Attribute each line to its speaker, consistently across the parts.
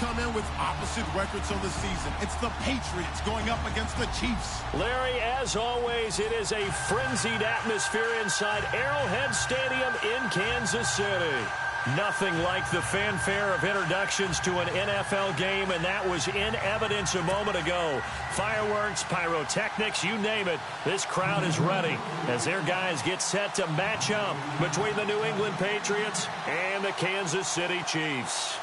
Speaker 1: come in with opposite records on the season. It's the Patriots going up against the Chiefs.
Speaker 2: Larry, as always, it is a frenzied atmosphere inside Arrowhead Stadium in Kansas City. Nothing like the fanfare of introductions to an NFL game, and that was in evidence a moment ago. Fireworks, pyrotechnics, you name it. This crowd is ready as their guys get set to match up between the New England Patriots and the Kansas City Chiefs.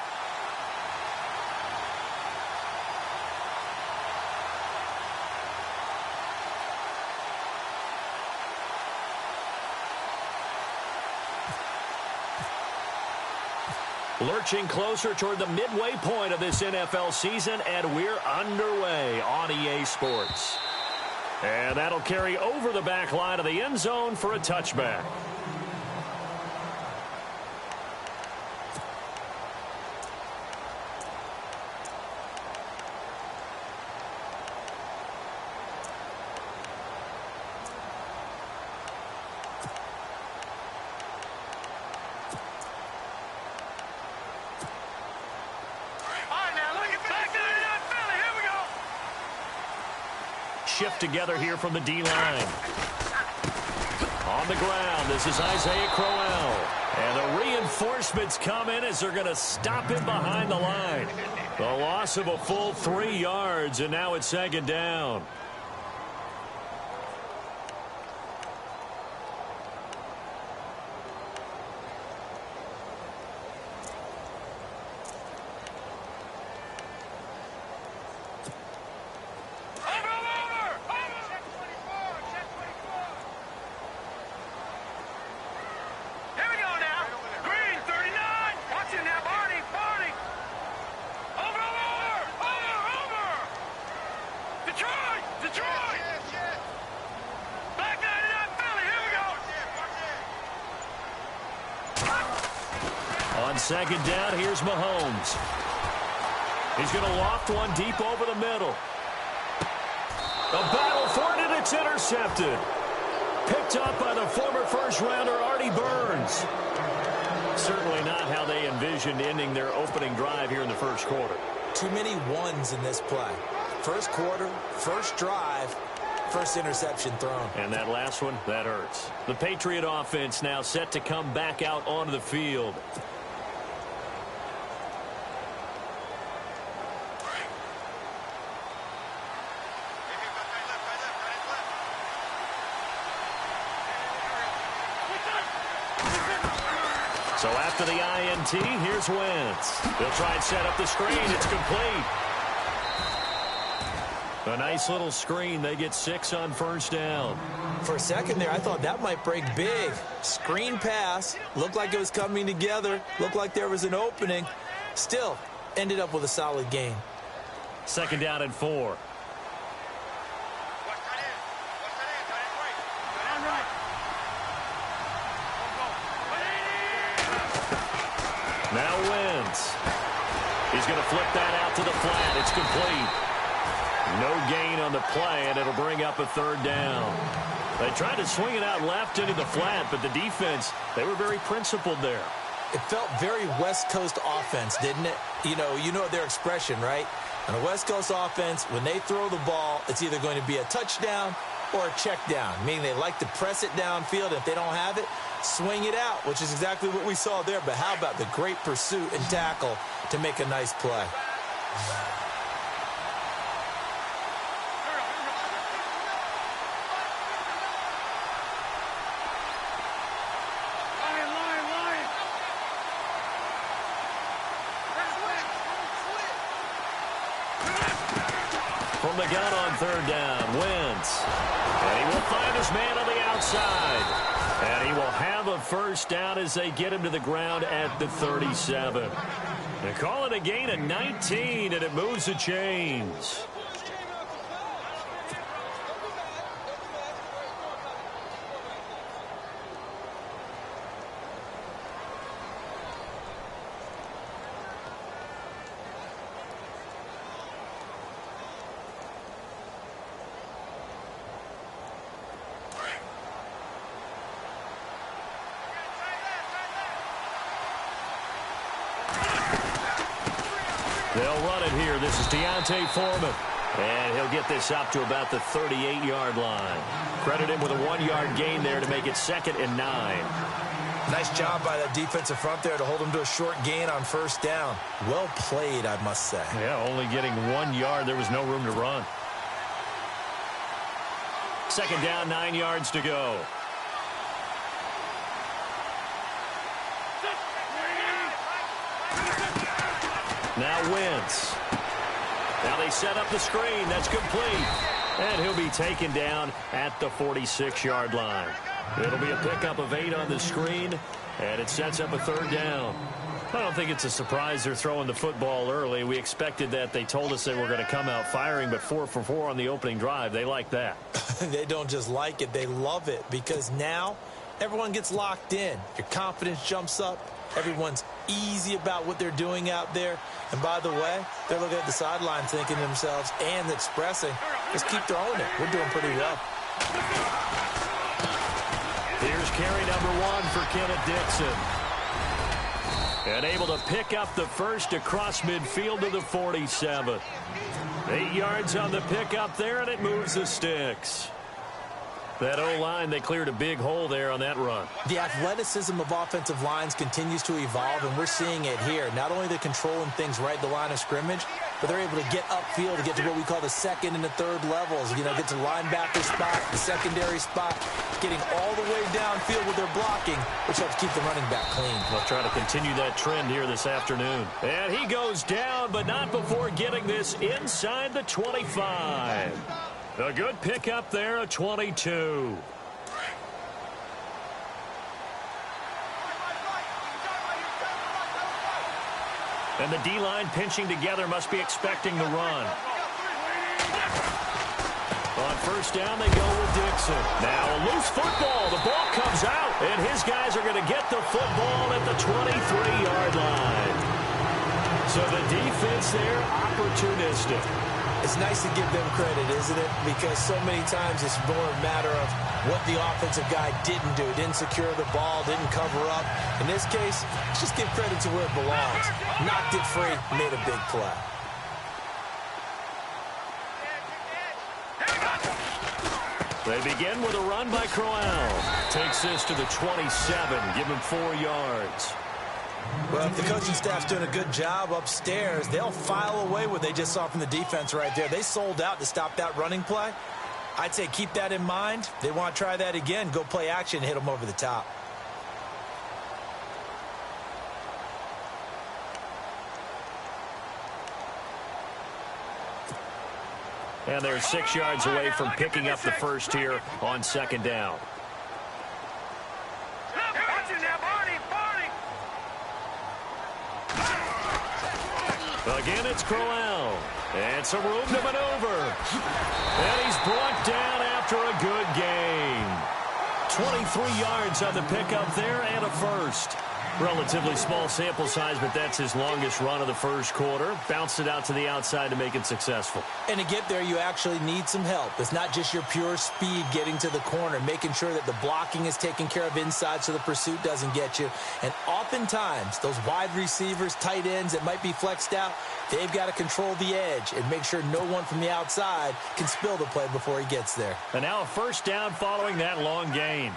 Speaker 2: Lurching closer toward the midway point of this NFL season, and we're underway on EA Sports. And that'll carry over the back line of the end zone for a touchback. Shift together here from the D-line. On the ground, this is Isaiah Crowell. And the reinforcements come in as they're going to stop him behind the line. The loss of a full 3 yards, and now it's second down. On second down, here's Mahomes. He's going to loft one deep over the middle. A battle for it, and it's intercepted. Picked up by the former first-rounder Artie Burns. Certainly not how they envisioned ending their opening drive here in the first quarter.
Speaker 3: Too many ones in this play. First quarter, first drive, first interception thrown.
Speaker 2: And that last one, that hurts. The Patriot offense now set to come back out onto the field. So after the INT, here's Wentz. They'll try and set up the screen. It's complete. A nice little screen. They get 6 on first down.
Speaker 3: For a second there, I thought that might break big. Screen pass. Looked like it was coming together. Looked like there was an opening. Still, ended up with a solid gain.
Speaker 2: Second down and 4. Now Wentz. He's going to flip that out to the flat. It's complete. No gain on the play, and it'll bring up a third down. They tried to swing it out left into the flat, but the defense, they were very principled there.
Speaker 3: It felt very West Coast offense, didn't it? You know their expression, right? On a West Coast offense, when they throw the ball, it's either going to be a touchdown or a check down, meaning they like to press it downfield. If they don't have it, swing it out, which is exactly what we saw there. But how about the great pursuit and tackle to make a nice play?
Speaker 2: From the gun on third down, Wentz. And he will find his man on the outside. And he will have a first down as they get him to the ground at the 37. They call it a gain of 19, and it moves the chains. They'll run it here. This is Deontay Foreman. And he'll get this up to about the 38-yard line. Credit him with a 1-yard gain there to make it 2nd and 9.
Speaker 3: Nice job by that defensive front there to hold him to a short gain on first down. Well played, I must say.
Speaker 2: Yeah, only getting 1 yard. There was no room to run. 2nd down, 9 yards to go. Now Wentz. Now they set up the screen. That's complete. And he'll be taken down at the 46-yard line. It'll be a pickup of 8 on the screen, and it sets up a 3rd down. I don't think it's a surprise they're throwing the football early. We expected that. They told us they were going to come out firing, but 4 for 4 on the opening drive. They like that.
Speaker 3: They don't just like it. They love it because now everyone gets locked in. Your confidence jumps up. Everyone's easy about what they're doing out there. And by the way, they're looking at the sideline thinking to themselves and expressing, just keep throwing it. We're doing pretty well.
Speaker 2: Here's carry number 1 for Kenneth Dixon. And able to pick up the first across midfield to the 47. 8 yards on the pickup there, and it moves the sticks. That O-line, they cleared a big hole there on that run.
Speaker 3: The athleticism of offensive lines continues to evolve, and we're seeing it here. Not only are they controlling things right at the line of scrimmage, but they're able to get upfield to get to what we call the 2nd and the 3rd levels. You know, get to the linebacker spot, the secondary spot, getting all the way downfield with their blocking, which helps keep the running back clean.
Speaker 2: They'll try to continue that trend here this afternoon. And he goes down, but not before getting this inside the 25. A good pickup there, a 22. And the D-line pinching together must be expecting the run. On first down, they go with Dixon. Now a loose football. The ball comes out, and his guys are going to get the football at the 23-yard line. So the defense there, opportunistic.
Speaker 3: It's nice to give them credit, isn't it? Because so many times it's more a matter of what the offensive guy didn't do. Didn't secure the ball, didn't cover up. In this case, let's just give credit to where it belongs. Knocked it free, made a big play.
Speaker 2: They begin with a run by Crowell. Takes this to the 27, give him 4 yards.
Speaker 3: Well, if the coaching staff's doing a good job upstairs, they'll file away what they just saw from the defense right there. They sold out to stop that running play. I'd say keep that in mind. They want to try that again. Go play action, hit them over the top.
Speaker 2: And they're 6 yards away from picking up the first here on 2nd down. Again, it's Crowell. And some room to maneuver. And he's brought down after a good gain. 23 yards on the pickup there and a first. Relatively small sample size, but that's his longest run of the first quarter. Bounced it out to the outside to make it successful.
Speaker 3: And to get there, you actually need some help. It's not just your pure speed getting to the corner, making sure that the blocking is taken care of inside so the pursuit doesn't get you. And oftentimes, those wide receivers, tight ends that might be flexed out, they've got to control the edge and make sure no one from the outside can spill the play before he gets there.
Speaker 2: And now a first down following that long gain.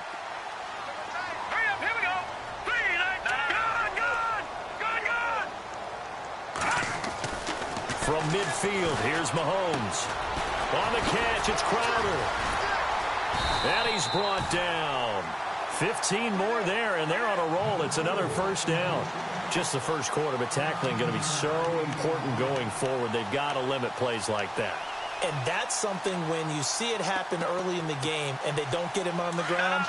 Speaker 2: From midfield, here's Mahomes. On the catch, it's Crowder. And he's brought down. 15 more there, and they're on a roll. It's another first down. Just the first quarter, but tackling going to be so important going forward. They've got to limit plays like that.
Speaker 3: And that's something when you see it happen early in the game and they don't get him on the ground,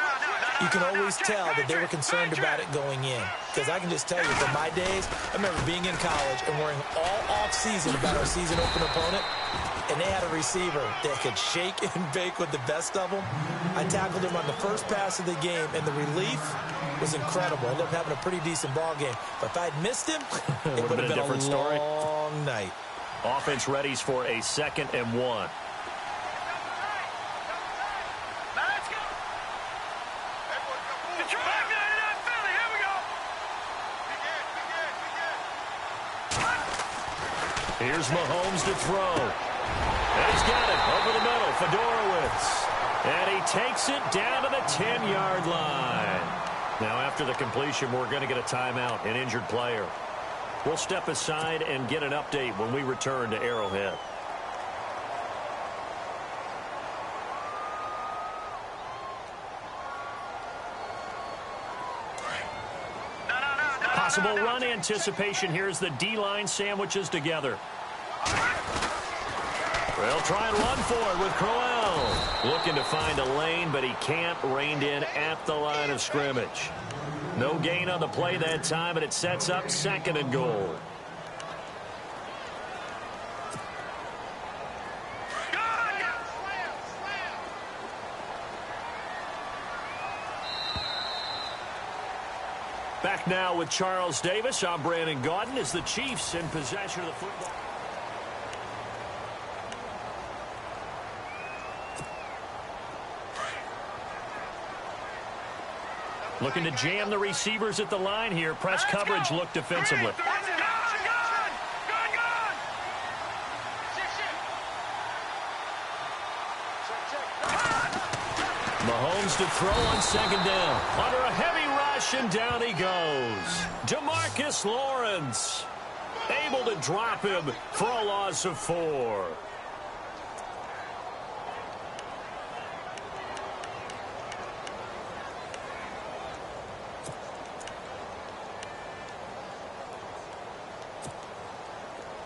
Speaker 3: you can always tell that they were concerned about it going in. Because I can just tell you, from my days, I remember being in college and worrying all off-season about our season open opponent, and they had a receiver that could shake and bake with the best of them. I tackled him on the first pass of the game, and the relief was incredible. I ended up having a pretty decent ball game. But if I'd missed him, it would have been a different story. Long night.
Speaker 2: Offense readies for a 2nd and 1. Here's Mahomes to throw. And he's got it over the middle. Fedorowicz. And he takes it down to the 10-yard line. Now, after the completion, we're going to get a timeout, an injured player. We'll step aside and get an update when we return to Arrowhead. Possible run anticipation here as the D-line sandwiches together. They'll try and run for it with Crowell. Looking to find a lane, but he can't. Reined in at the line of scrimmage. No gain on the play that time, and it sets up 2nd and goal. Back now with Charles Davis. I'm Brandon Gaudin as the Chiefs in possession of the football. Looking to jam the receivers at the line here. Press coverage look defensively. Mahomes to throw on 2nd down. Under a heavy rush, and down he goes. DeMarcus Lawrence able to drop him for a loss of 4.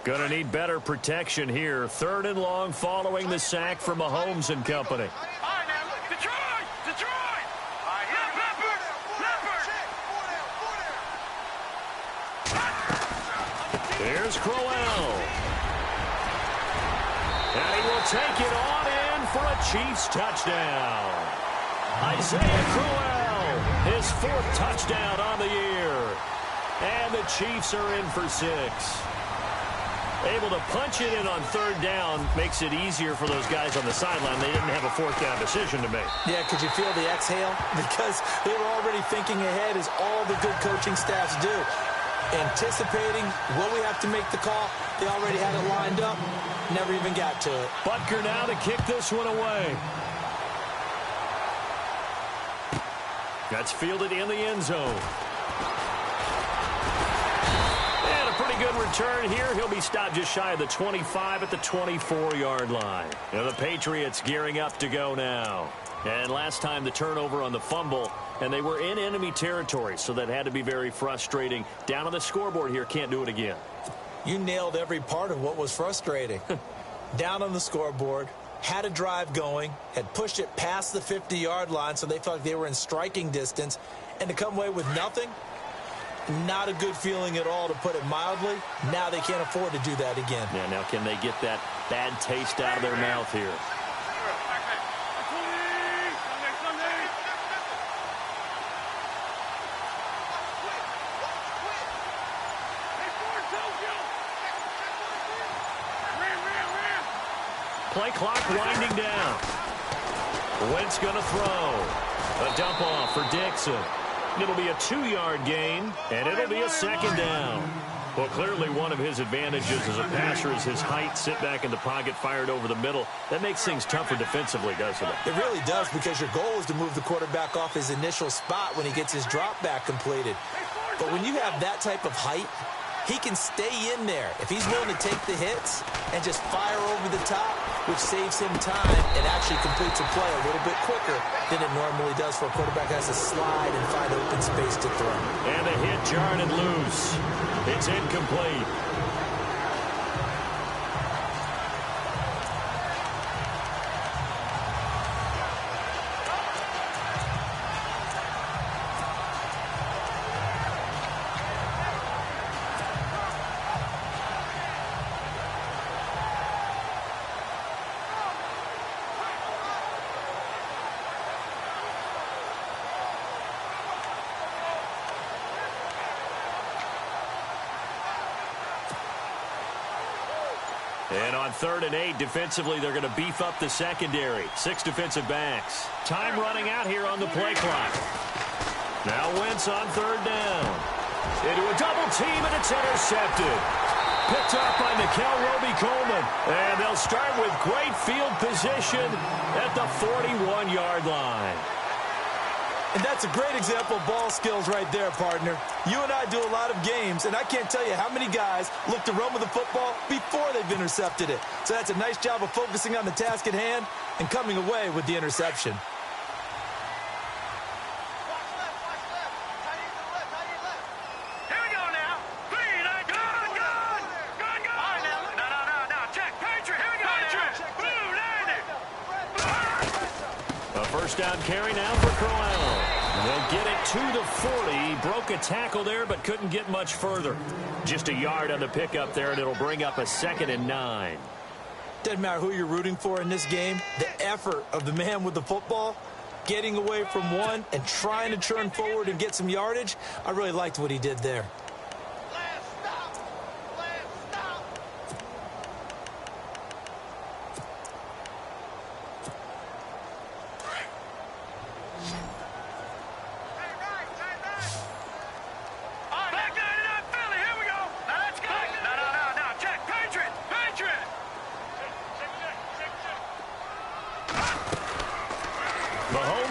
Speaker 2: Going to need better protection here. 3rd and long following the sack from Mahomes and company. Here's Crowell. And he will take it on in for a Chiefs touchdown. Isaiah Crowell, his 4th touchdown on the year. And the Chiefs are in for 6. Able to punch it in on 3rd down makes it easier for those guys on the sideline. They didn't have a 4th down decision to make. Yeah, could you feel the exhale? Because they were already thinking ahead, as all the good coaching staffs do. Anticipating, will we have to make the call? They already had it lined up. Never even got to it. Butker now to kick this one away. That's fielded in the end zone. And a pretty good return here. He'll be stopped just shy of the 25 at the 24-yard line. Now the Patriots gearing up to go now. And last time the turnover on the fumble, and they were in enemy territory, so that had to be very frustrating. Down on the scoreboard here, can't do it again. You nailed every part of what was frustrating. Down on the scoreboard, had a drive going, had pushed it past the 50-yard line, so they felt like they were in striking distance, and to come away with nothing, not a good feeling at all, to put it mildly. Now they can't afford to do that again. Yeah, now can they get that bad taste out of their mouth here? Play clock winding down. Wentz going to throw. A dump off for Dixon. It'll be a 2-yard gain, and it'll be a 2nd down. Well, clearly one of his advantages as a passer is his height. Sit back in the pocket, fired over the middle. That makes things tougher defensively, doesn't it? It really does, because your goal is to move the quarterback off his initial spot when he gets his drop back completed. But when you have that type of height, he can stay in there if he's willing to take the hits and just fire over the top, which saves him time and actually completes a play a little bit quicker than it normally does for a quarterback that has to slide and find open space to throw. And the hit jarred and loose. It's incomplete. And on 3rd and 8, defensively, they're going to beef up the secondary. 6 defensive backs. Time running out here on the play clock. Now Wentz on 3rd down. Into a double team, and it's intercepted. picked up by Nickel Roby-Coleman. And they'll start with great field position at the 41-yard line.
Speaker 3: And that's a great example of ball skills right there, partner. You and I do a lot of games, and I can't tell you how many guys look to run with the football before they've intercepted it. So that's a nice job of focusing on the task at hand and coming away with the interception.
Speaker 2: First down carry now for Crowell. They'll get it to the 40. He broke a tackle there, but couldn't get much further. Just a yard on the pickup there, and it'll bring up a 2nd and 9.
Speaker 3: Doesn't matter who you're rooting for in this game. The effort of the man with the football, getting away from one and trying to turn forward and get some yardage, I really liked what he did there.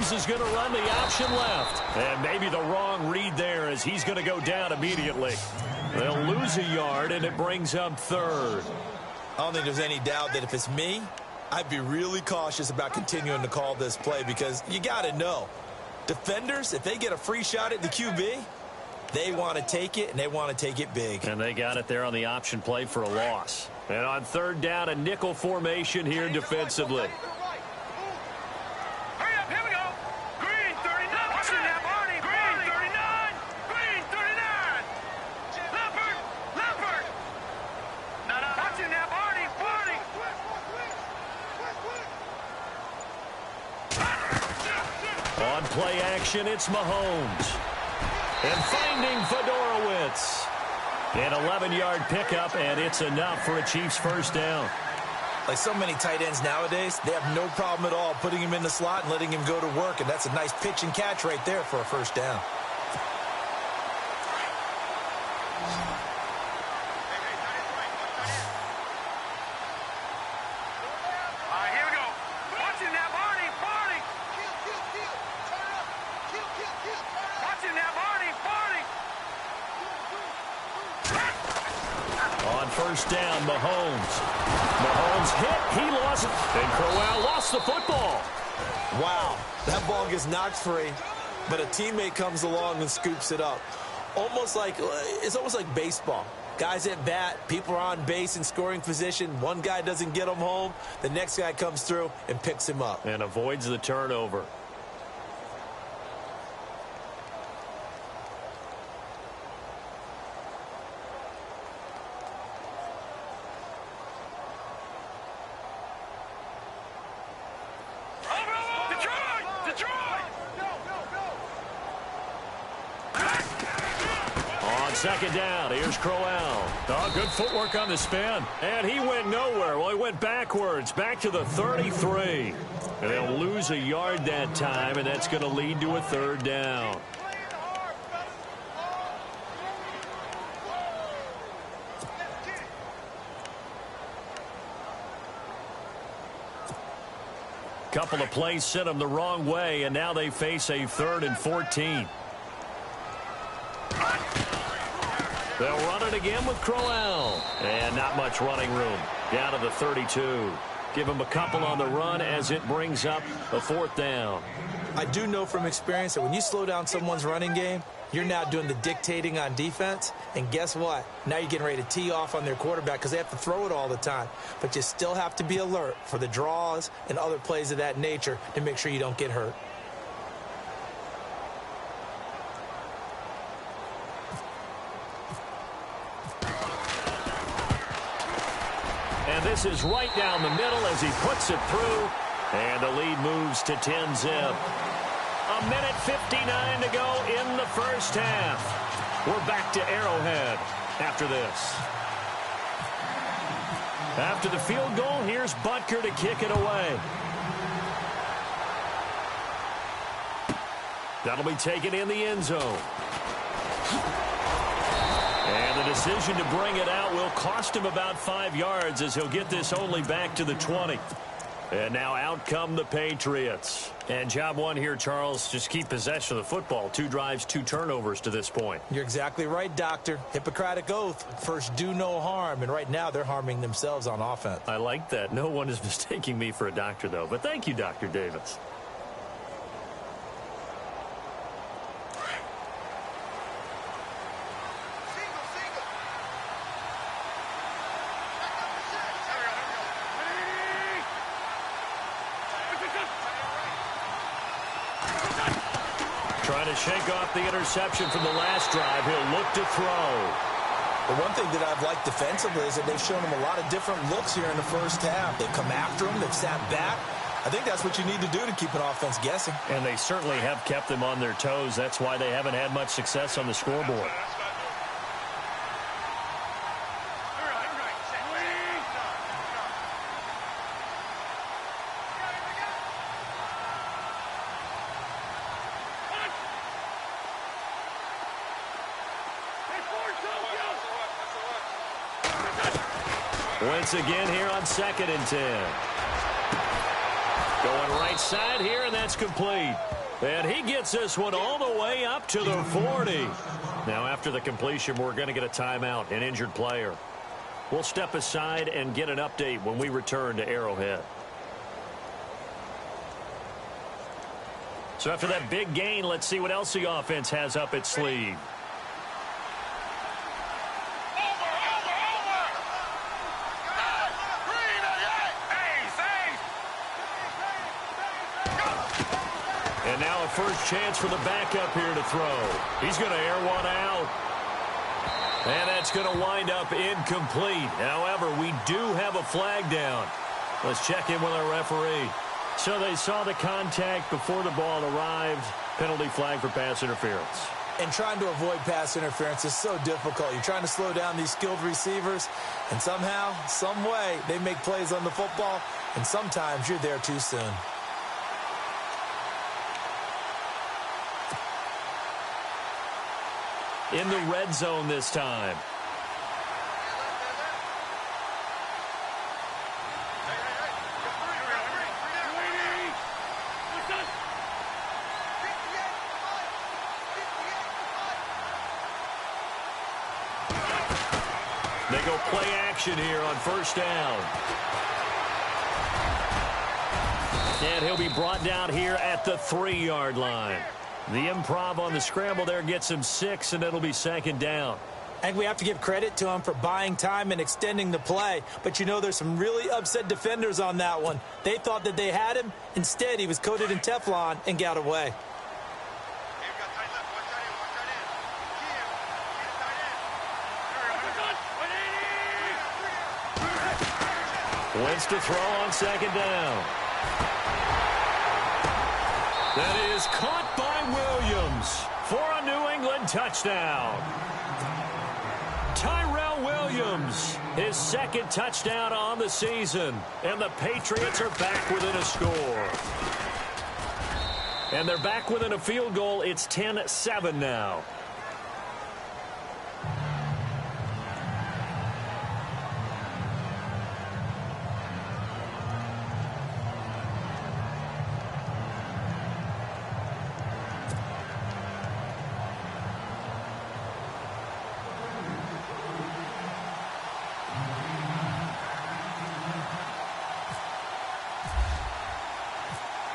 Speaker 2: Is going to run the option left. And maybe the wrong read there as he's going to go down immediately. They'll lose a yard, and it brings up 3rd.
Speaker 3: I don't think there's any doubt that if it's me, I'd be really cautious about continuing to call this play because you got to know. Defenders, if they get a free shot at the QB, they want to take it, and they want to take it big.
Speaker 2: And they got it there on the option play for a loss. And on 3rd down, a nickel formation here defensively. On play action, it's Mahomes. And finding Fedorowicz. An 11-yard pickup, and it's enough for a Chiefs first down.
Speaker 3: Like so many tight ends nowadays, they have no problem at all putting him in the slot and letting him go to work, and that's a nice pitch and catch right there for a first down.
Speaker 2: First down, Mahomes. Mahomes hit, he lost it, and Crowell lost the football.
Speaker 3: Wow, that ball gets knocked free, but a teammate comes along and scoops it up. It's almost like baseball. Guys at bat, people are on base in scoring position. One guy doesn't get him home, the next guy comes through and picks him up.
Speaker 2: And avoids the turnover. Second down, here's Crowell. Oh, good footwork on the spin. And he went nowhere. Well, he went backwards, back to the 33. And they'll lose a yard that time, and that's going to lead to a 3rd down. Couple of plays sent them the wrong way, and now they face a 3rd and 14. They'll run it again with Crowell. And not much running room. Down to the 32. Give him a couple on the run as it brings up a 4th down.
Speaker 3: I do know from experience that when you slow down someone's running game, you're now doing the dictating on defense. And guess what? Now you're getting ready to tee off on their quarterback because they have to throw it all the time. But you still have to be alert for the draws and other plays of that nature to make sure you don't get hurt.
Speaker 2: And this is right down the middle as he puts it through. And the lead moves to 10-zip. A minute 59 to go in the first half. We're back to Arrowhead after this. After the field goal, here's Butker to kick it away. That'll be taken in the end zone. And the decision to bring it out will cost him about 5 yards as he'll get this only back to the 20. And now out come the Patriots. And job one here, Charles, just keep possession of the football. 2 drives, 2 turnovers to this point.
Speaker 3: You're exactly right, Doctor. Hippocratic oath. First, do no harm. And right now, they're harming themselves on offense.
Speaker 2: I like that. No one is mistaking me for a doctor, though. But thank you, Dr. Davis. Trying to shake off the interception from the last drive. He'll look to throw.
Speaker 3: The one thing that I've liked defensively is that they've shown him a lot of different looks here in the first half. They've come after him. They've sat back. I think that's what you need to do to keep an offense guessing.
Speaker 2: And they certainly have kept them on their toes. That's why they haven't had much success on the scoreboard. Once again here on 2nd and 10. Going right side here, and that's complete. And he gets this one all the way up to the 40. Now after the completion, we're going to get a timeout, an injured player. We'll step aside and get an update when we return to Arrowhead. So after that big gain, let's see what else the offense has up its sleeve. And now a first chance for the backup here to throw. He's going to air one out. And that's going to wind up incomplete. However, we do have a flag down. Let's check in with our referee. So they saw the contact before the ball arrived. Penalty flag for pass interference.
Speaker 3: And trying to avoid pass interference is so difficult. You're trying to slow down these skilled receivers, and somehow, some way, they make plays on the football, and sometimes you're there too soon.
Speaker 2: In the red zone this time. They go play action here on first down. And he'll be brought down here at the 3-yard line. The improv on the scramble there gets him 6, and it'll be 2nd down.
Speaker 3: I think we have to give credit to him for buying time and extending the play. But, you know, there's some really upset defenders on that one. They thought that they had him. Instead, he was coated in Teflon and got away.
Speaker 2: Wentz to throw on 2nd down. That is caught by Williams for a New England touchdown. Tyrell Williams, his 2nd touchdown on the season. And the Patriots are back within a score. And they're back within a field goal. It's 10-7 now.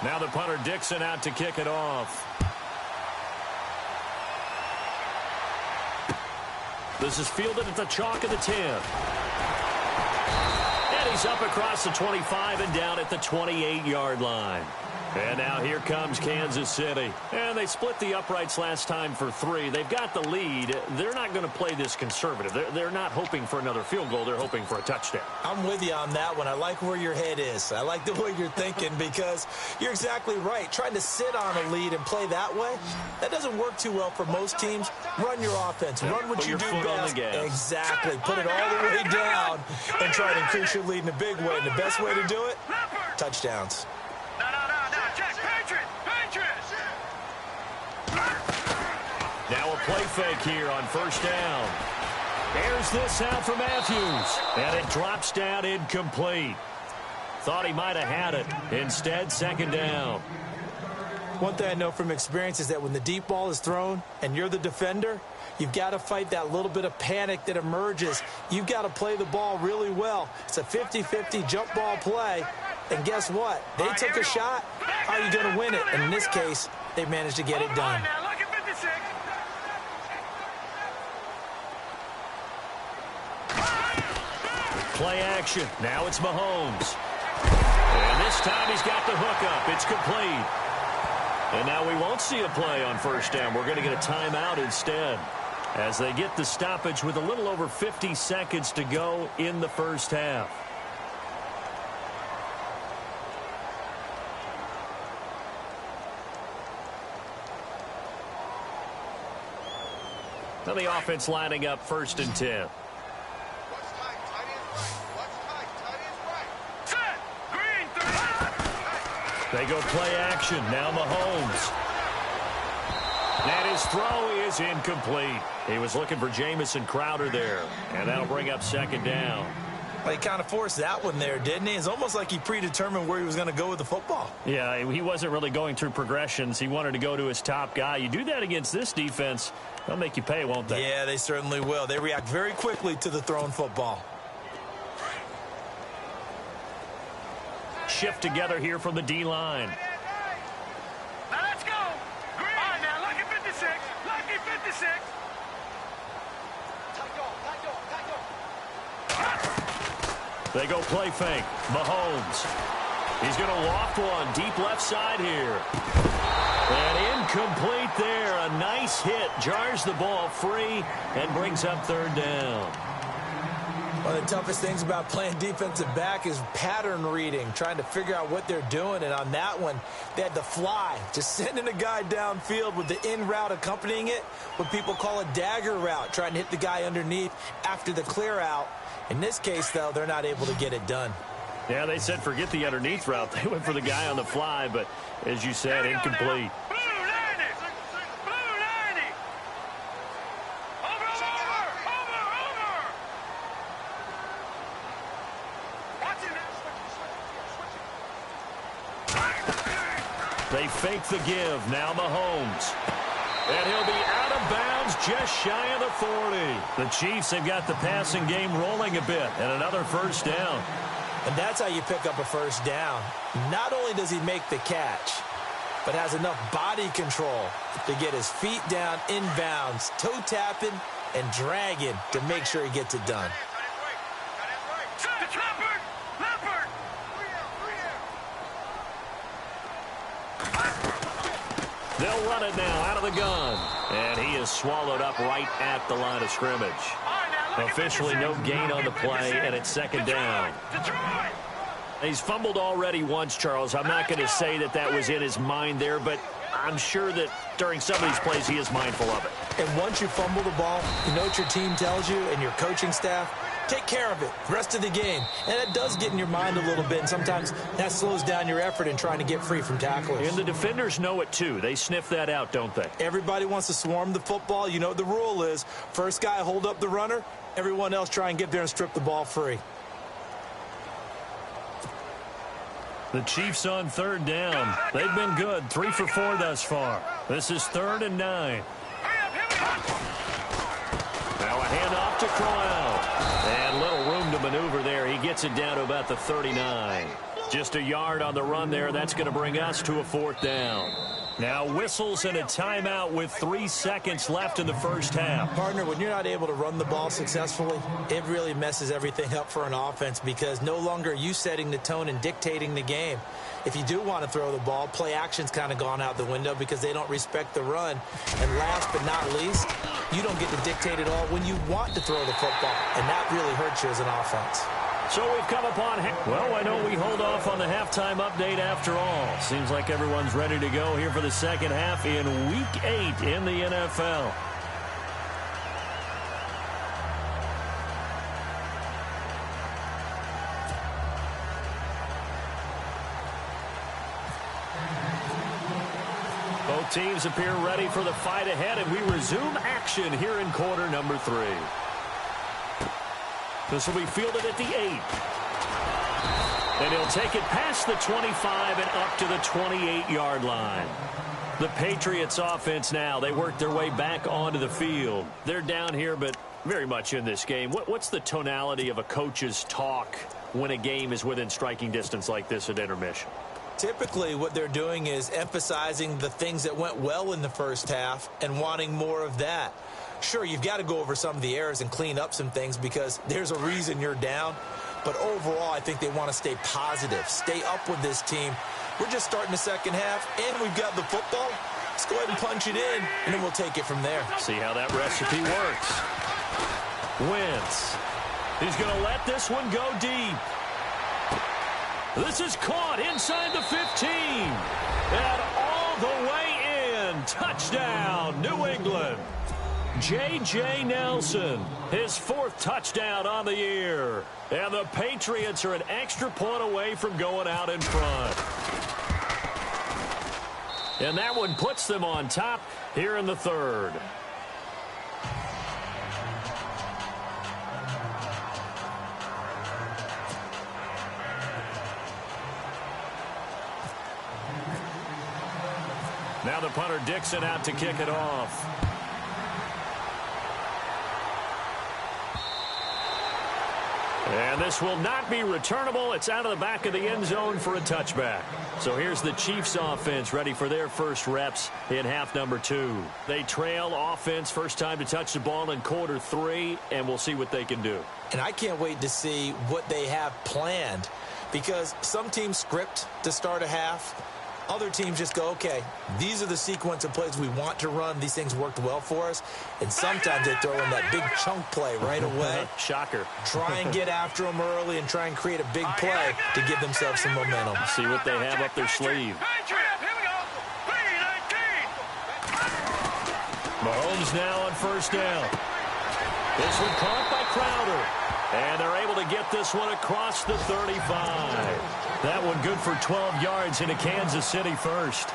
Speaker 2: Now the punter Dixon out to kick it off. This is fielded at the chalk of the 10. And he's up across the 25 and down at the 28-yard line. And now here comes Kansas City. And they split the uprights last time for 3. They've got the lead. They're not going to play this conservative. They're not hoping for another field goal. They're hoping for a touchdown.
Speaker 3: I'm with you on that one. I like where your head is. I like the way you're thinking because you're exactly right. Trying to sit on a lead and play that way, that doesn't work too well for most teams. Run your offense. Run what you do best. Exactly. Put it all the way down and try to increase your lead in a big way. And the best way to do it, touchdowns.
Speaker 2: Now a play fake here on first down. Here's this out for Matthews. And it drops down incomplete. Thought he might have had it. Instead, second down.
Speaker 3: One thing I know from experience is that when the deep ball is thrown and you're the defender, you've got to fight that little bit of panic that emerges. You've got to play the ball really well. It's a 50-50 jump ball play. And guess what? They took a shot. How are you going to win it? And in this case, they managed to get it done.
Speaker 2: Play action. Now it's Mahomes. And this time he's got the hook up. It's complete. And now we won't see a play on first down. We're going to get a timeout instead as they get the stoppage with a little over 50 seconds to go in the first half. Now the offense lining up 1st and 10. They go play action. Now Mahomes. And his throw is incomplete. He was looking for Jamison Crowder there. And that'll bring up second down.
Speaker 3: Well, he kind of forced that one there, didn't he? It's almost like he predetermined where he was going to go with the football.
Speaker 2: Yeah, he wasn't really going through progressions. He wanted to go to his top guy. You do that against this defense, they'll make you pay, won't they?
Speaker 3: Yeah, they certainly will. They react very quickly to the thrown football.
Speaker 2: Shift together here from the D-line.
Speaker 4: Now let's go. Green. All right, now lucky 56. Lucky 56.
Speaker 2: They go play fake. Mahomes. He's going to loft one deep left side here. And incomplete there. A nice hit. Jars the ball free and brings up third down.
Speaker 3: One of the toughest things about playing defensive back is pattern reading, trying to figure out what they're doing. And on that one, they had to fly, just sending a guy downfield with the in route accompanying it, what people call a dagger route, trying to hit the guy underneath after the clear out. In this case, though, they're not able to get it done.
Speaker 2: Yeah, they said forget the underneath route. They went for the guy on the fly, but as you said, incomplete. They fake the give. Now Mahomes. And he'll be out of bounds just shy of the 40. The Chiefs have got the passing game rolling a bit. And another first down.
Speaker 3: And that's how you pick up a first down. Not only does he make the catch, but has enough body control to get his feet down inbounds, toe tapping and dragging to make sure he gets it done.
Speaker 2: They'll run it now out of the gun. And he is swallowed up right at the line of scrimmage. Officially no gain on the play, and it's second down. He's fumbled already once, Charles. I'm not going to say that that was in his mind there, but I'm sure that during some of these plays he is mindful of it.
Speaker 3: And once you fumble the ball, you know what your team tells you and your coaching staff? Take care of it the rest of the game. And it does get in your mind a little bit, and sometimes that slows down your effort in trying to get free from tacklers.
Speaker 2: And the defenders know it, too. They sniff that out, don't they?
Speaker 3: Everybody wants to swarm the football. You know what the rule is. First guy hold up the runner. Everyone else try and get there and strip the ball free.
Speaker 2: The Chiefs on third down. They've been good. 3 for 4 thus far. This is 3rd and 9. Now a handoff to Crowell. And little room to maneuver there. He gets it down to about the 39. Just a yard on the run there. That's going to bring us to a 4th down. Now whistles and a timeout with 3 seconds left in the first half.
Speaker 3: Partner, when you're not able to run the ball successfully, it really messes everything up for an offense because no longer are you setting the tone and dictating the game. If you do want to throw the ball, play action's kind of gone out the window because they don't respect the run. And last but not least, you don't get to dictate it all when you want to throw the football. And that really hurts you as an offense.
Speaker 2: So we've come upon, well, I know we hold off on the halftime update after all. Seems like everyone's ready to go here for the second half in Week 8 in the NFL. Both teams appear ready for the fight ahead, and we resume action here in quarter number 3. This will be fielded at the 8. And he'll take it past the 25 and up to the 28-yard line. The Patriots offense now, they work their way back onto the field. They're down here, but very much in this game. What's the tonality of a coach's talk when a game is within striking distance like this at intermission?
Speaker 3: Typically, what they're doing is emphasizing the things that went well in the first half and wanting more of that. Sure, you've got to go over some of the errors and clean up some things because there's a reason you're down. But overall, I think they want to stay positive, stay up with this team. We're just starting the second half, and we've got the football. Let's go ahead and punch it in, and then we'll take it from there.
Speaker 2: See how that recipe works. Wentz. He's going to let this one go deep. This is caught inside the 15. And all the way in. Touchdown, New England. J.J. Nelson, his 4th touchdown on the year. And the Patriots are an extra point away from going out in front. And that one puts them on top here in the 3rd. Now the punter Dixon out to kick it off. And this will not be returnable. It's out of the back of the end zone for a touchback. So here's the Chiefs offense ready for their first reps in half number 2. They trail offense first time to touch the ball in quarter 3, and we'll see what they can do.
Speaker 3: And I can't wait to see what they have planned because some teams script to start a half. Other teams just go, okay, these are the sequence of plays we want to run. These things worked well for us. And sometimes they throw in that big chunk play right away.
Speaker 2: Shocker.
Speaker 3: Try and get after them early and try and create a big play to give themselves some momentum.
Speaker 2: See what they have up their sleeve. Mahomes now on first down. This one caught by Crowder. And they're able to get this one across the 35. That one good for 12 yards into Kansas City first.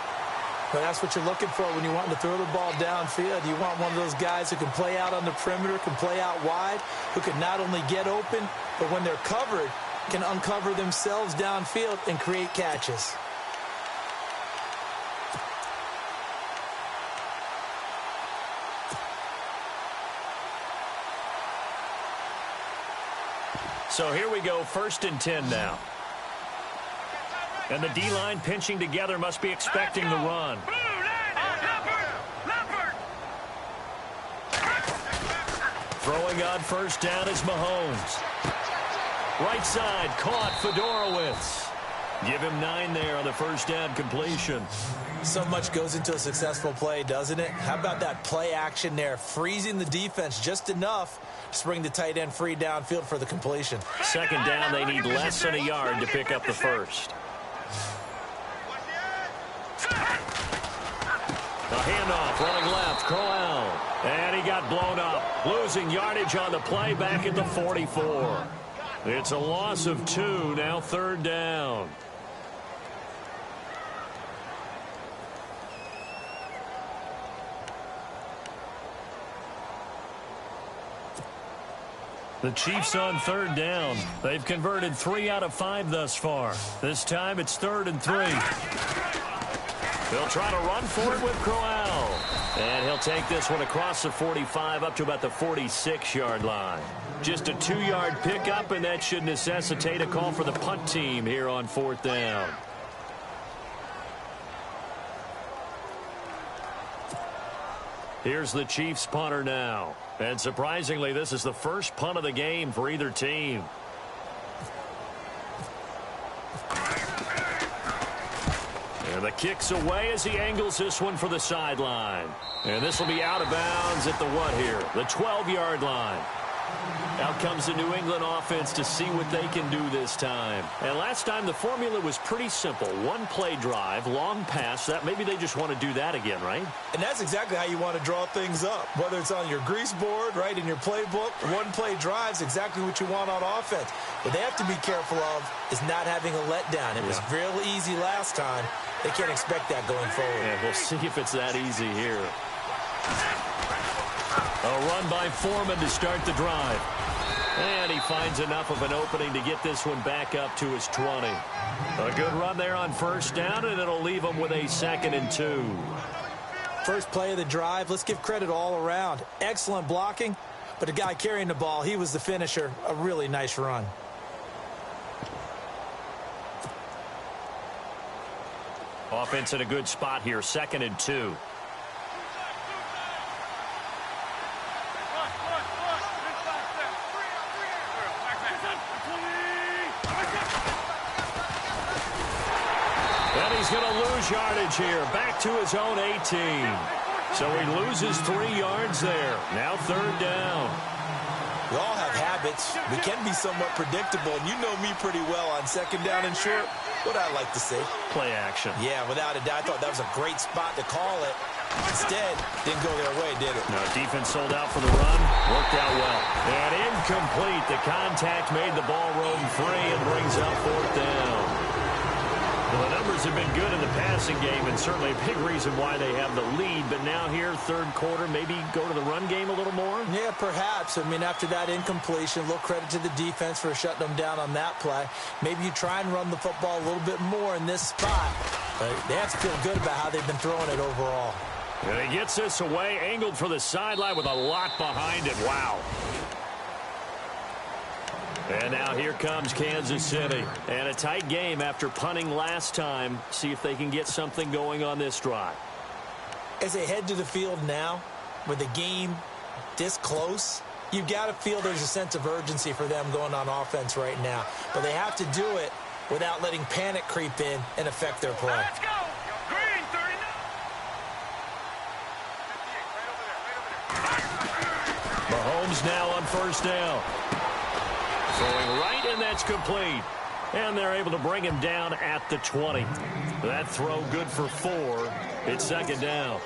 Speaker 3: Well, that's what you're looking for when you want to throw the ball downfield. You want one of those guys who can play out on the perimeter, can play out wide, who can not only get open, but when they're covered, can uncover themselves downfield and create catches.
Speaker 2: So here we go, 1st and 10 now. And the D-line pinching together must be expecting the run. Throwing on first down is Mahomes. Right side, caught Fedorowicz. Give him 9 there on the first down completion.
Speaker 3: So much goes into a successful play, doesn't it? How about that play action there? Freezing the defense just enough to bring the tight end free downfield for the completion.
Speaker 2: Second down, they need less than a yard to pick up the first. A handoff, running left, Crowell. And he got blown up. Losing yardage on the play back at the 44. It's a loss of 2, now 3rd down. The Chiefs on 3rd down. They've converted 3 out of 5 thus far. This time it's 3rd and 3. They'll try to run for it with Crowell. And he'll take this one across the 45 up to about the 46-yard line. Just a 2-yard pickup, and that should necessitate a call for the punt team here on 4th down. Here's the Chiefs punter now. And surprisingly, this is the first punt of the game for either team. And the kick's away as he angles this one for the sideline. And this will be out of bounds at the what here? The 12-yard line. Out comes the New England offense to see what they can do this time. And last time the formula was pretty simple. One play drive, long pass. That maybe they just want to do that again, right?
Speaker 3: And that's exactly how you want to draw things up. Whether it's on your grease board, right, in your playbook, one play drive's exactly what you want on offense. What they have to be careful of is not having a letdown. It was real easy last time. They can't expect that going forward.
Speaker 2: Yeah, we'll see if it's that easy here. A run by Foreman to start the drive. And he finds enough of an opening to get this one back up to his 20. A good run there on first down, and it'll leave him with a 2nd and 2.
Speaker 3: First play of the drive, let's give credit all around. Excellent blocking, but the guy carrying the ball, he was the finisher. A really nice run.
Speaker 2: Offense in a good spot here, 2nd and 2. And he's going to lose yardage here, back to his own 18. So he loses 3 yards there. Now 3rd down.
Speaker 3: We all have habits. We can be somewhat predictable, and you know me pretty well on 2nd down and short. What I like to say.
Speaker 2: Play action.
Speaker 3: Yeah, without a doubt. I thought that was a great spot to call it. Instead, didn't go their way, did it?
Speaker 2: No, defense sold out for the run. Worked out well. And incomplete. The contact made the ball roam free and brings up 4th down. Well, the numbers have been good in the passing game, and certainly a big reason why they have the lead. But now here, 3rd quarter, maybe go to the run game a little more?
Speaker 3: Yeah, perhaps. I mean, after that incompletion, a little credit to the defense for shutting them down on that play. Maybe you try and run the football a little bit more in this spot. But they have to feel good about how they've been throwing it overall.
Speaker 2: And he gets this away, angled for the sideline with a lot behind it. Wow. And now here comes Kansas City. And a tight game after punting last time. See if they can get something going on this drive.
Speaker 3: As they head to the field now, with the game this close, you've got to feel there's a sense of urgency for them going on offense right now. But they have to do it without letting panic creep in and affect their play.
Speaker 4: Let's go. Green, 39.
Speaker 2: Mahomes now on 1st down. Throwing right, and that's complete. And they're able to bring him down at the 20. That throw good for 4. It's 2nd down.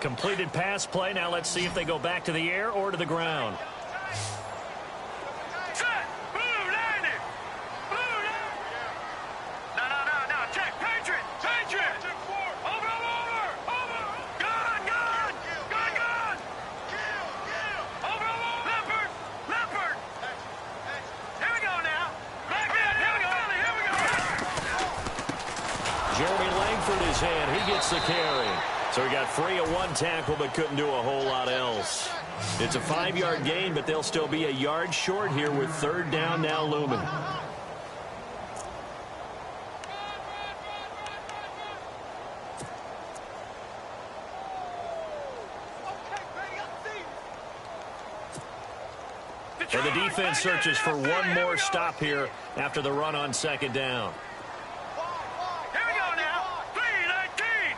Speaker 2: Completed pass play. Now let's see if they go back to the air or to the ground.
Speaker 4: Set. Blue 90. Blue 90. No. Check. Patriot. Over. Gun. Over. Leopard. Here we go now. Back in. Here we go.
Speaker 2: Jeremy Langford is in. He gets the carry. So he got free of 1 tackle but couldn't do a whole lot else. It's a 5-yard gain, but they'll still be a yard short here with 3rd down now looming. And the defense searches for one more stop here after the run on 2nd down.
Speaker 4: Here we go now. 3-19.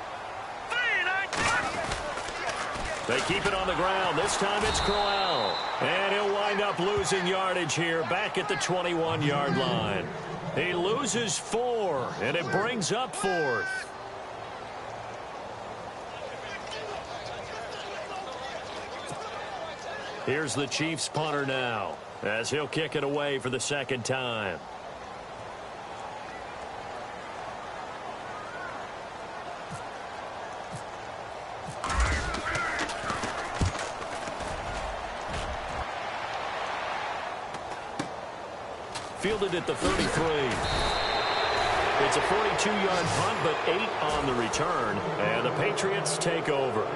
Speaker 2: They keep it on the ground. This time it's Crowell. And he'll wind up losing yardage here back at the 21-yard line. He loses 4, and it brings up 4th. Here's the Chiefs punter now, as he'll kick it away for the 2nd time. Fielded at the 33. It's a 42-yard punt, but 8 on the return, and the Patriots take over.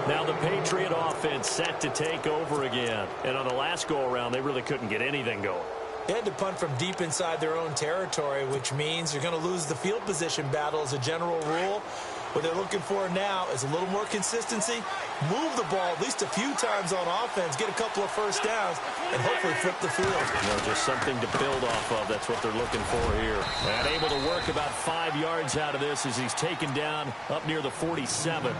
Speaker 2: Now the Patriot offense set to take over again. And on the last go-around, they really couldn't get anything going.
Speaker 3: They had to punt from deep inside their own territory, which means you're going to lose the field position battle as a general rule. What they're looking for now is a little more consistency, move the ball at least a few times on offense, get a couple of first downs, and hopefully flip the field.
Speaker 2: You know, just something to build off of. That's what they're looking for here. And able to work about 5 yards out of this as he's taken down up near the 47.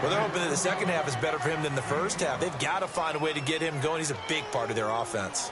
Speaker 3: Well, they're hoping that the second half is better for him than the first half. They've got to find a way to get him going. He's a big part of their offense.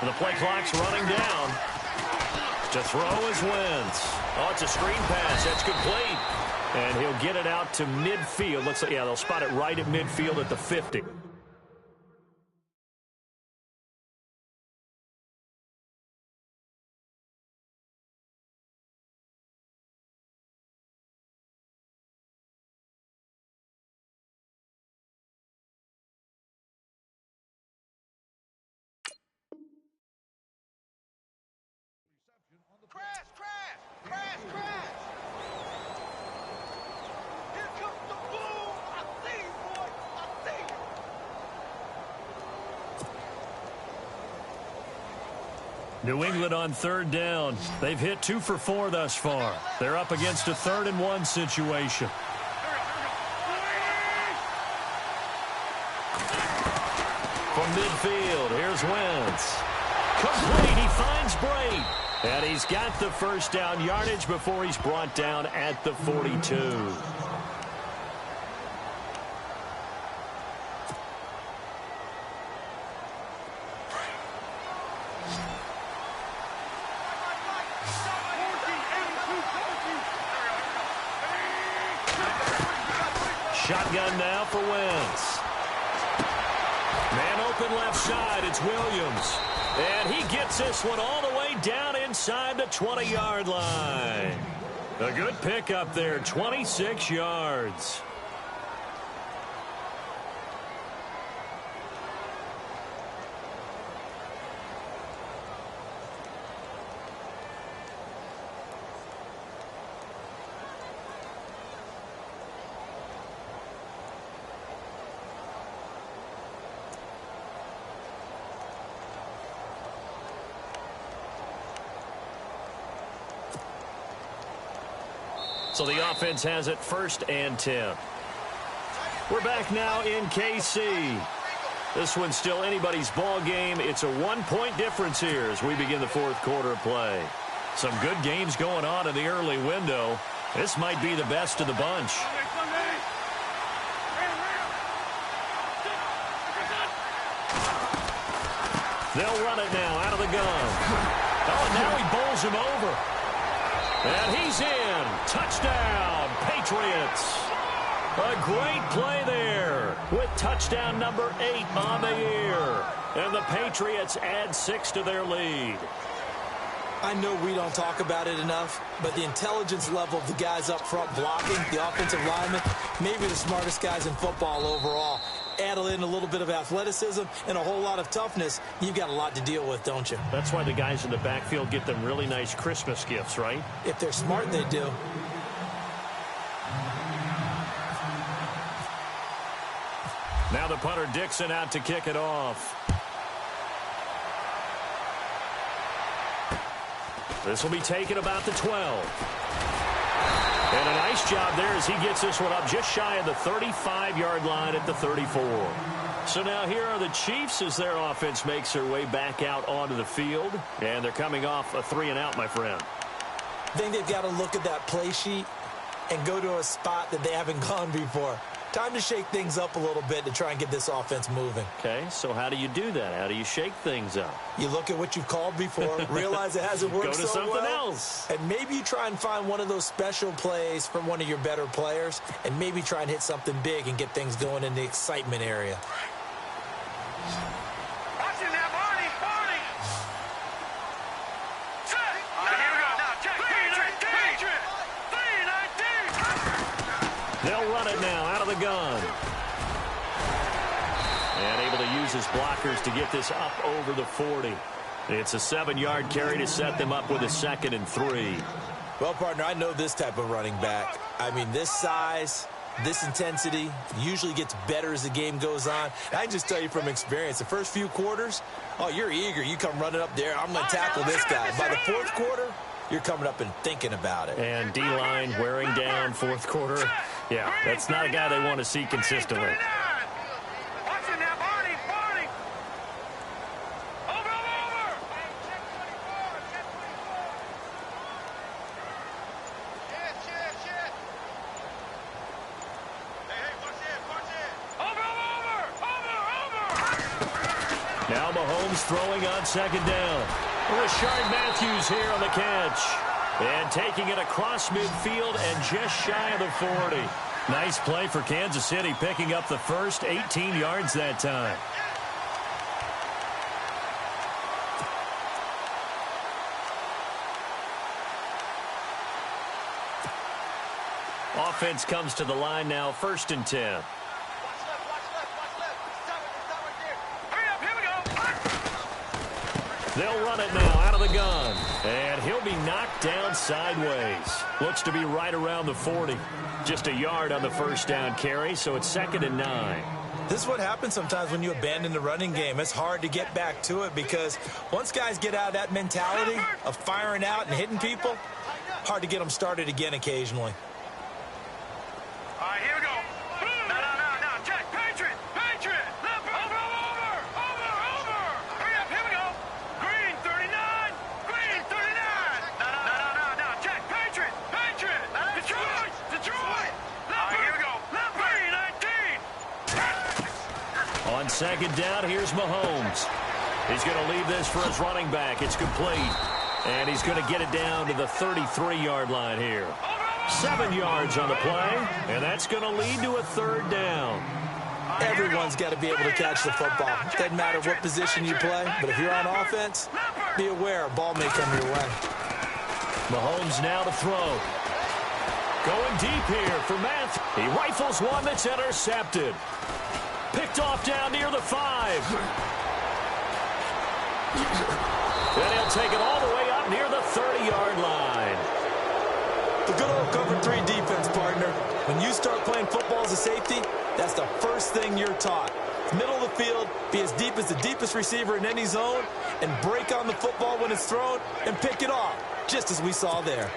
Speaker 2: The play clock's running down. To throw is Wentz. Oh, it's a screen pass. That's complete. And he'll get it out to midfield. Looks like, yeah, they'll spot it right at midfield at the 50.
Speaker 4: Crash, crash, crash, crash. Here comes the boom. I see you, boy. I see you.
Speaker 2: New England on third down. They've hit 2 for 4 thus far. They're up against a 3rd and 1 situation. From midfield, here's Wentz. Complete, he finds Brate. And he's got the first down yardage before he's brought down at the 42. Shotgun now for Wentz. Man open left side, it's Williams. And he gets this one all the way down inside the 20-yard line. A good pickup there, 26 yards. So the offense has it 1st and 10. We're back now in KC. This one's still anybody's ball game. It's a 1-point difference here as we begin the 4th quarter of play. Some good games going on in the early window. This might be the best of the bunch. They'll run it now out of the gun. Oh, and now he bowls him over. And he's in. Touchdown, Patriots. A great play there with touchdown number 8 on the year. And the Patriots add 6 to their lead.
Speaker 3: I know we don't talk about it enough, but the intelligence level of the guys up front blocking, the offensive linemen, maybe the smartest guys in football overall. Add in a little bit of athleticism and a whole lot of toughness, you've got a lot to deal with, don't you?
Speaker 2: That's why the guys in the backfield get them really nice Christmas gifts, right?
Speaker 3: If they're smart, they do.
Speaker 2: Now the punter Dixon out to kick it off. This will be taken about the 12. And a nice job there as he gets this one up just shy of the 35-yard line at the 34. So now here are the Chiefs as their offense makes their way back out onto the field. And they're coming off a 3-and-out, my friend.
Speaker 3: I think they've got to look at that play sheet and go to a spot that they haven't gone before. Time to shake things up a little bit to try and get this offense moving.
Speaker 2: Okay, so how do you do that? How do you shake things up?
Speaker 3: You look at what you've called before, realize it hasn't worked so well.
Speaker 2: Go to something else.
Speaker 3: And maybe you try and find one of those special plays from one of your better players, and maybe try and hit something big and get things going in the excitement area.
Speaker 4: Watching that, Barney, Barney. Check. Here we go. Now, check. Patriot. 3-19.
Speaker 2: They'll run it now out of the gun. And able to use his blockers to get this up over the 40. It's a 7-yard carry to set them up with a 2nd and 3.
Speaker 3: Well, partner, I know this type of running back. I mean, this size, this intensity usually gets better as the game goes on. And I can just tell you from experience, the first few quarters, oh, you're eager. You come running up there. I'm going to tackle this guy. By the 4th quarter, you're coming up and thinking about it.
Speaker 2: And D-line wearing down 4th quarter. Yeah, that's not a guy they want to see consistently.
Speaker 4: Watching that, Barney, Barney. Over. Shit. Hey, watch it. Over.
Speaker 2: Now Mahomes throwing on second down. Rashard Matthews here on the catch. And taking it across midfield and just shy of the 40. Nice play for Kansas City, picking up the first 18 yards that time. Offense comes to the line now, 1st and 10. They'll run it now out of the gun. And he'll be knocked down sideways. Looks to be right around the 40. Just a yard on the first down carry, so it's 2nd and 9.
Speaker 3: This is what happens sometimes when you abandon the running game. It's hard to get back to it because once guys get out of that mentality of firing out and hitting people, hard to get them started again occasionally.
Speaker 4: All right, here we go. No. Check. Patriot. Over. Hurry up. Here we go. Green 39. No. Check. Patriot. Detroit. All right, here we go. Green 19.
Speaker 2: On second down, here's Mahomes. He's going to leave this for his running back. It's complete. And he's going to get it down to the 33-yard line here. 7 yards on the play, and that's going to lead to a 3rd down.
Speaker 3: Everyone's got to be able to catch the football. Doesn't matter what position you play, but if you're on offense, be aware a ball may come your way.
Speaker 2: Mahomes now to throw. Going deep here for Matthew. He rifles one that's intercepted. Picked off down near the 5. Then he'll take it all the way up near the 30-yard line.
Speaker 3: The good old cover 3 defense, partner. When you start playing football as a safety, that's the first thing you're taught. Middle of the field, be as deep as the deepest receiver in any zone, and break on the football when it's thrown and pick it off, just as we saw there.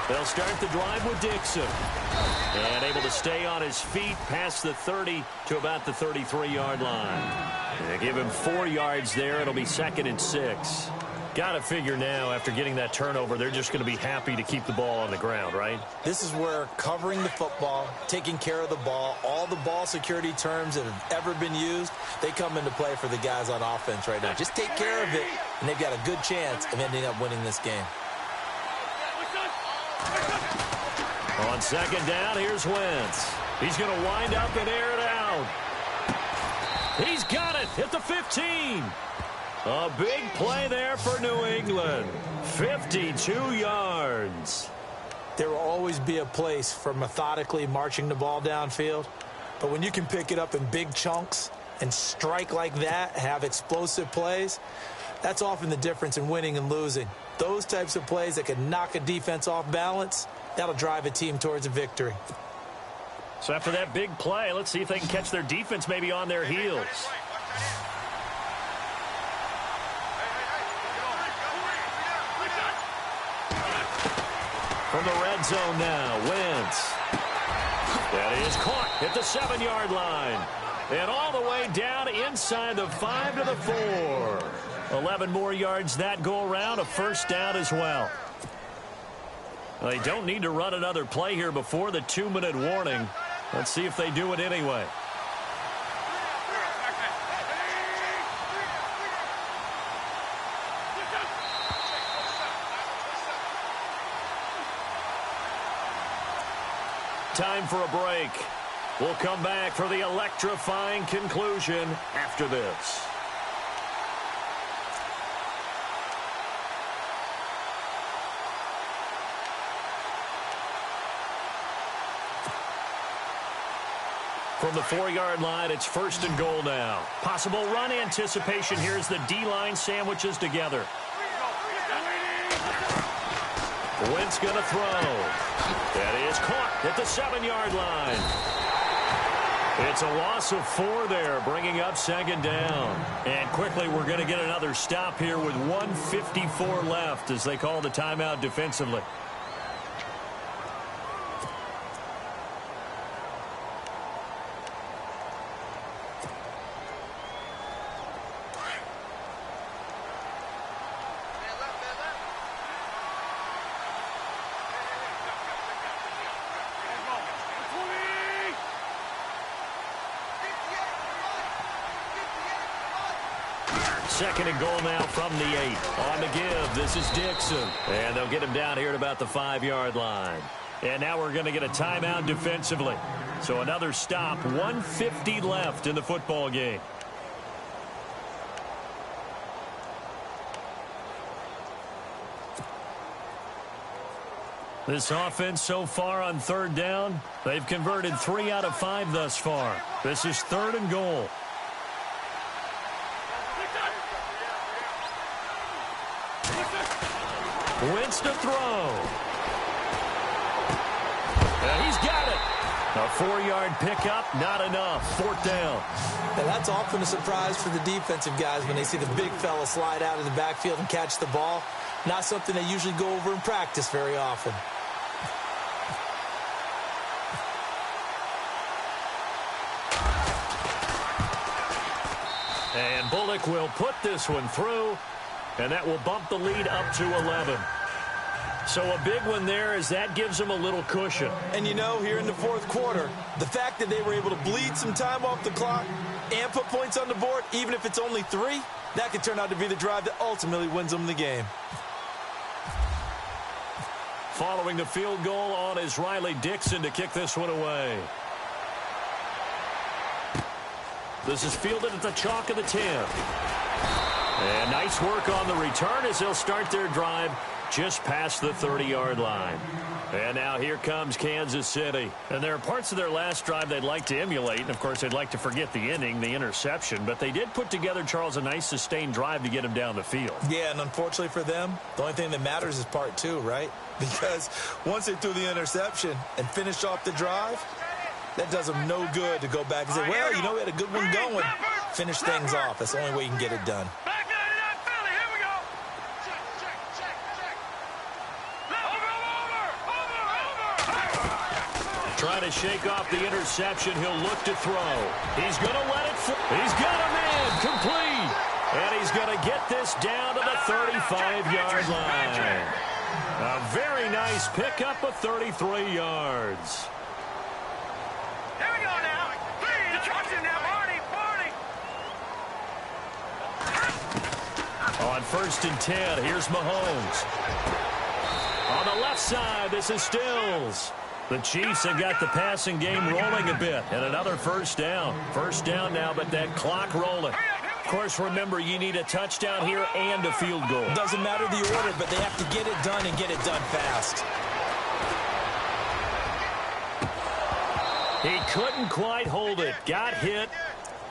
Speaker 2: They'll start the drive with Dixon. And able to stay on his feet past the 30 to about the 33-yard line. They give him 4 yards there. It'll be 2nd and 6. Got to figure now, after getting that turnover, they're just going to be happy to keep the ball on the ground, right?
Speaker 3: This is where covering the football, taking care of the ball, all the ball security terms that have ever been used, they come into play for the guys on offense right now. Just take care of it, and they've got a good chance of ending up winning this game.
Speaker 2: On second down, here's Wentz. He's going to wind up and air it out. He's got it at the 15. A big play there for New England. 52 yards.
Speaker 3: There will always be a place for methodically marching the ball downfield. But when you can pick it up in big chunks and strike like that, have explosive plays, that's often the difference in winning and losing. Those types of plays that can knock a defense off balance, that'll drive a team towards a victory.
Speaker 2: So after that big play, let's see if they can catch their defense maybe on their heels. From the red zone now, Wentz. That is caught at the 7-yard line. And all the way down inside the 5 to the 4. 11 more yards that go around, a first down as well. They don't need to run another play here before the 2-minute warning. Let's see if they do it anyway. Time for a break. We'll come back for the electrifying conclusion after this. From the 4-yard line, it's 1st and goal now. Possible run anticipation here as the D-line sandwiches together. Wentz going to throw. That is caught at the 7-yard line. It's a loss of 4 there, bringing up 2nd down. And quickly, we're going to get another stop here with 1:54 left as they call the timeout defensively. Second and goal now from the 8. On the give, this is Dixon. And they'll get him down here at about the 5-yard line. And now we're going to get a timeout defensively. So another stop, 1:50 left in the football game. This offense so far on third down, they've converted 3 out of 5 thus far. This is third and goal. Wentz to throw. He's got it. A 4-yard pickup, not enough. Fourth down.
Speaker 3: Now that's often a surprise for the defensive guys when they see the big fella slide out of the backfield and catch the ball. Not something they usually go over in practice very often.
Speaker 2: And Bullock will put this one through, and that will bump the lead up to 11. So a big one there as that gives them a little cushion.
Speaker 3: And you know, here in the fourth quarter, the fact that they were able to bleed some time off the clock and put points on the board, even if it's only 3, that could turn out to be the drive that ultimately wins them the game.
Speaker 2: Following the field goal on is Riley Dixon to kick this one away. This is fielded at the chalk of the 10. And nice work on the return as they'll start their drive just past the 30-yard line. And now here comes Kansas City. And there are parts of their last drive they'd like to emulate. And, of course, they'd like to forget the inning, the interception. But they did put together, Charles, a nice sustained drive to get him down the field.
Speaker 3: Yeah, and unfortunately for them, the only thing that matters is part 2, right? Because once they threw the interception and finished off the drive, that does them no good to go back and say, well, you know, we had a good one going. Finish things off. That's the only way you can get it done.
Speaker 2: Trying to shake off the interception. He'll look to throw. He's going to let it fly. He's got him in. Complete. And he's going to get this down to the 35-yard line. A very nice pickup of 33 yards.
Speaker 4: Here we go now. Destruction now, Marty.
Speaker 2: On 1st and 10, here's Mahomes. On the left side, this is Stills. The Chiefs have got the passing game rolling a bit. And another first down. First down now, but that clock rolling. Of course, remember, you need a touchdown here and a field goal.
Speaker 3: Doesn't matter the order, but they have to get it done and get it done fast.
Speaker 2: He couldn't quite hold it. Got hit.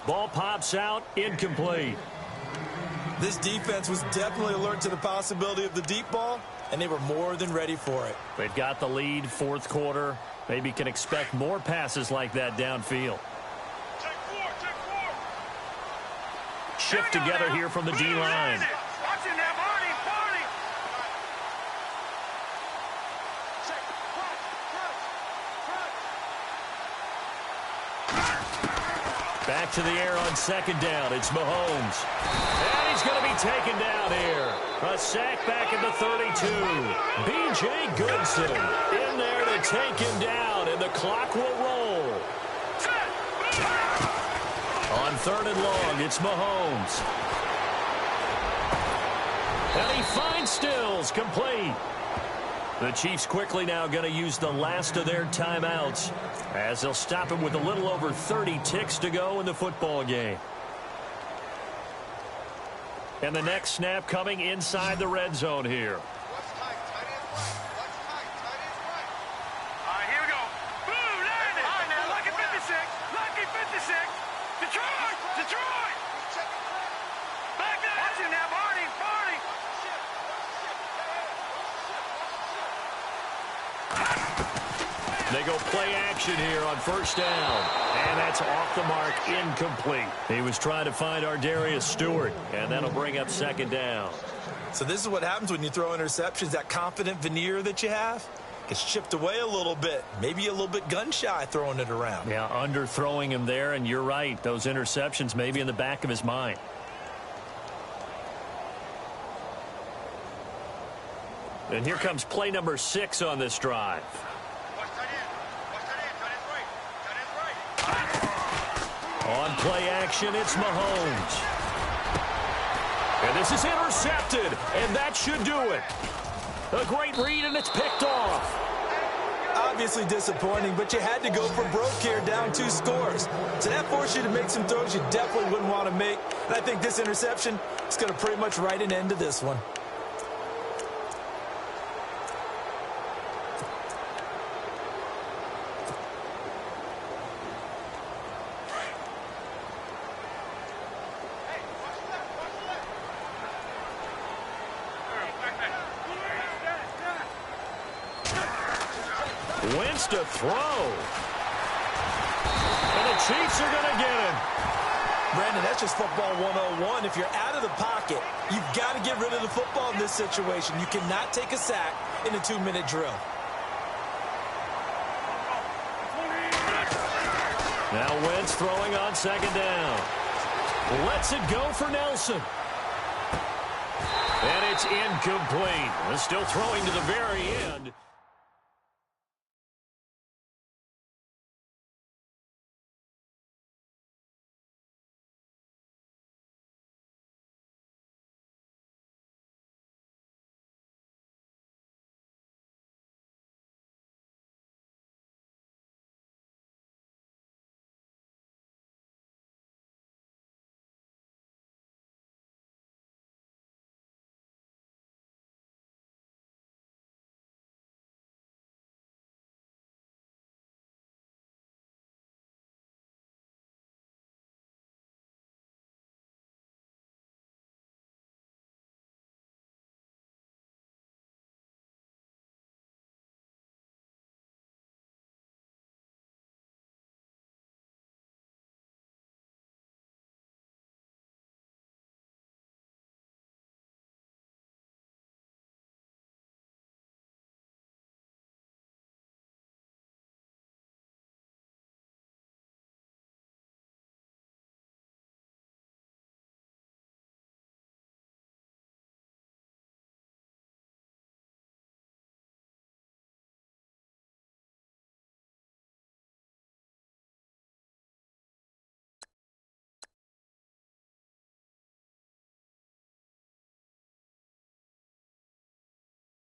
Speaker 2: Ball pops out. Incomplete.
Speaker 3: This defense was definitely alert to the possibility of the deep ball, and they were more than ready for it.
Speaker 2: They've got the lead, fourth quarter. Maybe can expect more passes like that downfield. Shift together here from the D-line. Back to the air on second down. It's Mahomes. And he's going to be taken down here. A sack back at the 32. B.J. Goodson in there to take him down, and the clock will roll. On third and long, it's Mahomes. And he finds Stills, complete. The Chiefs quickly now going to use the last of their timeouts as they'll stop him with a little over 30 ticks to go in the football game. And the next snap coming inside the red zone here.
Speaker 4: Here we go. Boom, landed. All right, now, lucky 56. Lucky 56. Detroit. Detroit. Back there. Watch him now, Barney. Barney.
Speaker 2: They go play action here on first down. And that's off the mark, incomplete. He was trying to find Ardarius Stewart, and that'll bring up second down.
Speaker 3: So this is what happens when you throw interceptions. That confident veneer that you have gets chipped away a little bit. Maybe a little bit gun-shy throwing it around.
Speaker 2: Yeah, underthrowing him there, and you're right. Those interceptions may be in the back of his mind. And here comes play number 6 on this drive. On play action, it's Mahomes. This is intercepted, and that should do it. A great read, and it's picked off.
Speaker 3: Obviously disappointing, but you had to go for broke here, down 2 scores. So that forced you to make some throws you definitely wouldn't want to make. And I think this interception is going to pretty much write an end to this one.
Speaker 2: Wentz to throw. And the Chiefs are going to get him.
Speaker 3: Brandon, that's just football 101. If you're out of the pocket, you've got to get rid of the football in this situation. You cannot take a sack in a 2-minute drill.
Speaker 2: Now Wentz throwing on second down. Lets it go for Nelson. And it's incomplete. Still throwing to the very end.